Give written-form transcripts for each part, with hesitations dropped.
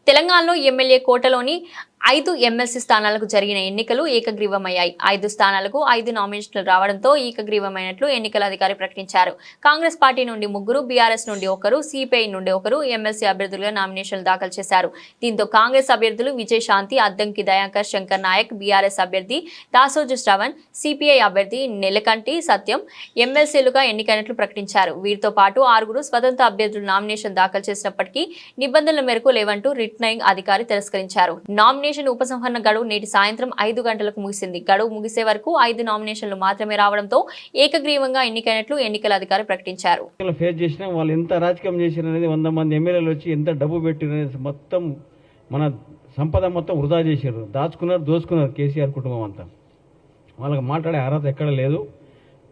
తెలంగాణలో MLA కోటలోని 5 MLC స్థానాలకు జరిగిన ఎన్నికలు ఏకగ్రీవమయ్యాయి. 5 స్థానాలకు 5 నామినేషన్లు రావడంతో ఏకగ్రీవమైనట్లు ఎన్నికల అధికారి ప్రకటించారు. కాంగ్రెస్ పార్టీ నుండి 3, బీఆర్ఎస్ నుండి 1, సిపిఐ నుండి 1 ఎమ్మెల్సీ అభ్యర్థులుగా నామినేషన్లు దాఖలు చేశారు. దీంతో కాంగ్రెస్ అభ్యర్థులు విజయశాంతి, అద్దంకి దయాకర్, శంకర్ నాయక్, బీఆర్ఎస్ అభ్యర్థి దాసోజు శ్రవణ్, సిపిఐ అభ్యర్థి నెలకంటి సత్యం ఎమ్మెల్సీలుగా ఎన్నికైనట్లు ప్రకటించారు. వీరితో పాటు 6 స్వతంత్ర అభ్యర్థులు నామినేషన్ దాఖలు చేసినప్పటికీ నిబంధనల మేరకు లేవంటూ రిటర్నింగ్ అధికారి తిరస్కరించారు. నామినేషన్ ఉపసంహరణ గడువు నేటి సాయంత్రం 5 గంటలకు ముగిసింది. గడువు ముగిసే వరకు 5 నామినేషన్లు మాత్రమే రావడంతో ఏకగ్రీవంగా ఎన్నికైనట్లు ఎన్నికల అధికారి ప్రకటించారు. ఫేస్ చేసిన వాళ్ళు ఎంత రాజకీయం చేసిరనేది 100 మంది ఎమ్మెల్యేలు వచ్చి ఎంత డబ్బు పెట్టిరనేది మొత్తం మన సంపద మొత్తం వృధా చేశారు, దాచుకున్నారు, దోచుకున్నారు కేసీఆర్ కుటుంబం అంతా. వాళ్ళకి మాట్లాడే అర్హత ఎక్కడ లేదు.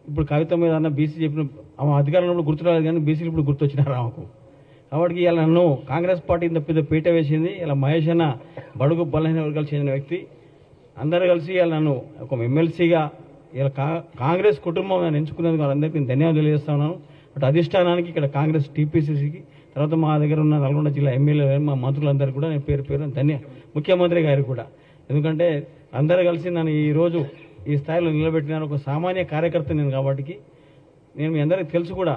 ఇప్పుడు కవిత మీద అన్న బీసీ చెప్పిన అధికారంలో గుర్తురాలేదు కానీ బీసీలు ఇప్పుడు గుర్తొచ్చినారు ఆమెకు. కాబట్టి ఇలా నన్ను కాంగ్రెస్ పార్టీ ఇంత పెద్ద పీట వేసింది. ఇలా మహేష్ అన్న బడుగు బలహీన వర్గాలకు చెందిన వ్యక్తి. అందరూ కలిసి ఇలా నన్ను ఒక ఎమ్మెల్సీగా ఇలా కాంగ్రెస్ కుటుంబం నేను ఎంచుకునేందుకు వాళ్ళందరికీ నేను ధన్యవాదాలు తెలియజేస్తా ఉన్నాను. అటు అధిష్టానానికి, ఇక్కడ కాంగ్రెస్ టీపీసీసీకి, తర్వాత మా దగ్గర ఉన్న నల్గొండ జిల్లా ఎమ్మెల్యే మా మంత్రులందరికీ కూడా నేను పేరు ముఖ్యమంత్రి గారికి కూడా. ఎందుకంటే అందరూ కలిసి నన్ను ఈరోజు ఈ స్థాయిలో నిలబెట్టినాను. ఒక సామాన్య కార్యకర్త నేను కాబట్టి నేను మీ అందరికీ తెలుసు కూడా.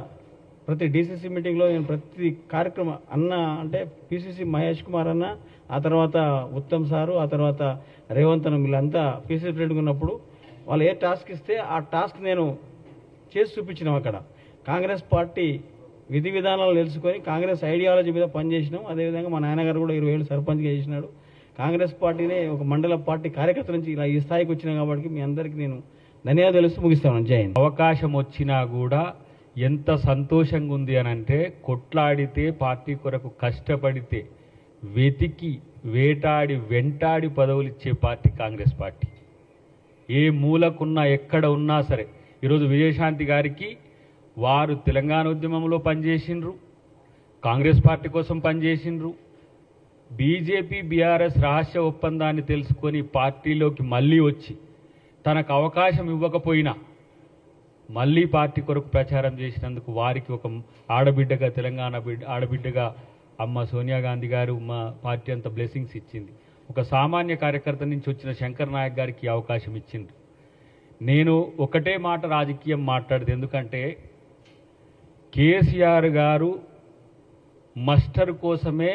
ప్రతి డీసీసీ మీటింగ్లో నేను ప్రతి కార్యక్రమం అన్న అంటే పీసీసీ మహేష్ కుమార్ అన్న, ఆ తర్వాత ఉత్తమ్ సారు, ఆ తర్వాత రేవంత్ అన్న, వీళ్ళంతా పీసీసీ ప్రెసిడెంట్గా ఉన్నప్పుడు వాళ్ళు ఏ టాస్క్ ఇస్తే ఆ టాస్క్ నేను చేసి చూపించినాం. అక్కడ కాంగ్రెస్ పార్టీ విధి విధానాలు తెలుసుకొని కాంగ్రెస్ ఐడియాలజీ మీద పనిచేసినాం. అదేవిధంగా మా నాన్నగారు కూడా 20 ఏళ్ళు సర్పంచ్గా చేసినాడు. కాంగ్రెస్ పార్టీనే ఒక మండల పార్టీ కార్యకర్త నుంచి ఇలా ఈ స్థాయికి వచ్చినా కాబట్టి మీ అందరికీ నేను ధన్యవాదాలు తెలుస్తూ ముగిస్తాను. జై హింద్. అవకాశం వచ్చినా కూడా ఎంత సంతోషంగా ఉంది అని అంటే, కొట్లాడితే పార్టీ కొరకు కష్టపడితే వెతికి వేటాడి వెంటాడి పదవులు ఇచ్చే పార్టీ కాంగ్రెస్ పార్టీ. ఏ మూలకున్నా ఎక్కడ ఉన్నా సరే. ఈరోజు విజయశాంతి గారికి వారు తెలంగాణ ఉద్యమంలో పనిచేసిండ్రు, కాంగ్రెస్ పార్టీ కోసం పనిచేసిండ్రు. బీజేపీ బీఆర్ఎస్ రహస్య ఒప్పందాన్ని తెలుసుకొని పార్టీలోకి మళ్ళీ వచ్చి తనకు అవకాశం ఇవ్వకపోయినా మళ్ళీ పార్టీ కొరకు ప్రచారం చేసినందుకు వారికి ఒక ఆడబిడ్డగా, తెలంగాణ ఆడబిడ్డగా అమ్మ సోనియా గాంధీ గారు మా పార్టీ అంతా బ్లెస్సింగ్స్ ఇచ్చింది. ఒక సామాన్య కార్యకర్త నుంచి వచ్చిన శంకర్ నాయక్ గారికి అవకాశం ఇచ్చింది. నేను ఒకటే మాట రాజకీయం మాట్లాడదు. ఎందుకంటే కేసీఆర్ గారు మస్టర్ కోసమే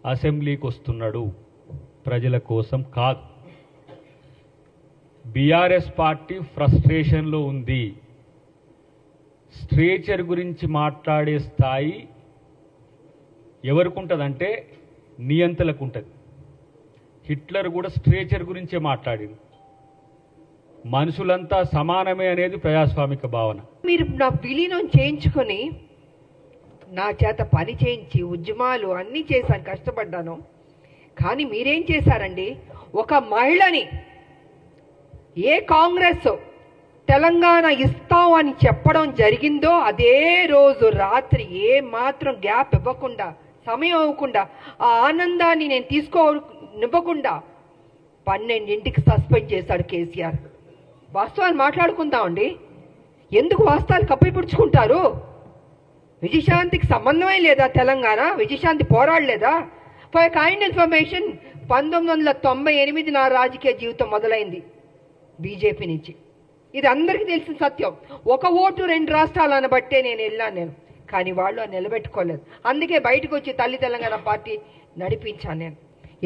అసెంబ్లీకి వస్తున్నాడు, ప్రజల కోసం కాదు. బీఆర్ఎస్ పార్టీ ఫ్రస్ట్రేషన్లో ఉంది. స్ట్రేచర్ గురించి మాట్లాడే స్థాయి ఎవరికి ఉంటుందంటే నియంతలకు ఉంటుంది. హిట్లర్ కూడా స్ట్రేచర్ గురించే మాట్లాడింది. మనుషులంతా సమానమే అనేది ప్రజాస్వామిక భావన. మీరు నా విలీనం చేయించుకొని నా చేత పని చేయించి ఉద్యమాలు అన్నీ చేశాను, కష్టపడ్డాను. కానీ మీరేం చేశారండి? ఒక మహిళని ఏ కాంగ్రెస్ తెలంగాణ ఇస్తాం అని చెప్పడం జరిగిందో అదే రోజు రాత్రి ఏ మాత్రం గ్యాప్ ఇవ్వకుండా, సమయం ఇవ్వకుండా, ఆ ఆనందాన్ని నేను తీసుకోనివ్వకుండా 12ంటికి సస్పెండ్ చేశాడు కేసీఆర్. వాస్తవాలు మాట్లాడుకుందామండి. ఎందుకు వాస్తవాలు కప్పిపుడుచుకుంటారు? విజయశాంతికి సంబంధమే లేదా? తెలంగాణ విజయశాంతి పోరాడలేదా? ఫర్ కైండ్ ఇన్ఫర్మేషన్, 1998 నా రాజకీయ జీవితం మొదలైంది బీజేపీ నుంచి. ఇది అందరికీ తెలిసిన సత్యం. 1 ఓటు 2 రాష్ట్రాలు అనబట్టే నేను వెళ్ళాను. కానీ వాళ్ళు నిలబెట్టుకోలేదు. అందుకే బయటకు వచ్చి తల్లి తెలంగాణ పార్టీ నడిపించాను నేను.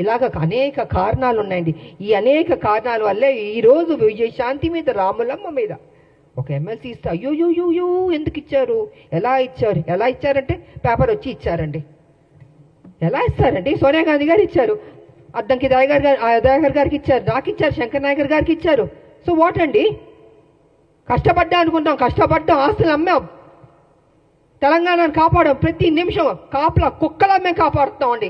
ఇలాగ అనేక కారణాలు ఉన్నాయండి. ఈ అనేక కారణాల వల్లే ఈరోజు విజయశాంతి మీద, రాములమ్మ మీద ఒక ఎమ్మెల్సీ ఇస్తే అయ్యో ఎందుకు ఇచ్చారు, ఎలా ఇచ్చారంటే పేపర్ వచ్చి ఇచ్చారండి. ఎలా ఇస్తారండి? సోనియా గాంధీ గారు ఇచ్చారు, అద్దంకి దయాకర్ గారికి ఇచ్చారు, నాకు ఇచ్చారు, శంకర్ నాయకర్ గారికి ఇచ్చారు. సో వాట్ అండి? కష్టపడ్డా అనుకుంటాం, కష్టపడ్డాం, ఆస్తులు అమ్మాం, తెలంగాణను కాపాడాం. ప్రతి నిమిషం కాపలా కుక్కలమ్మే కాపాడుతాం అండి.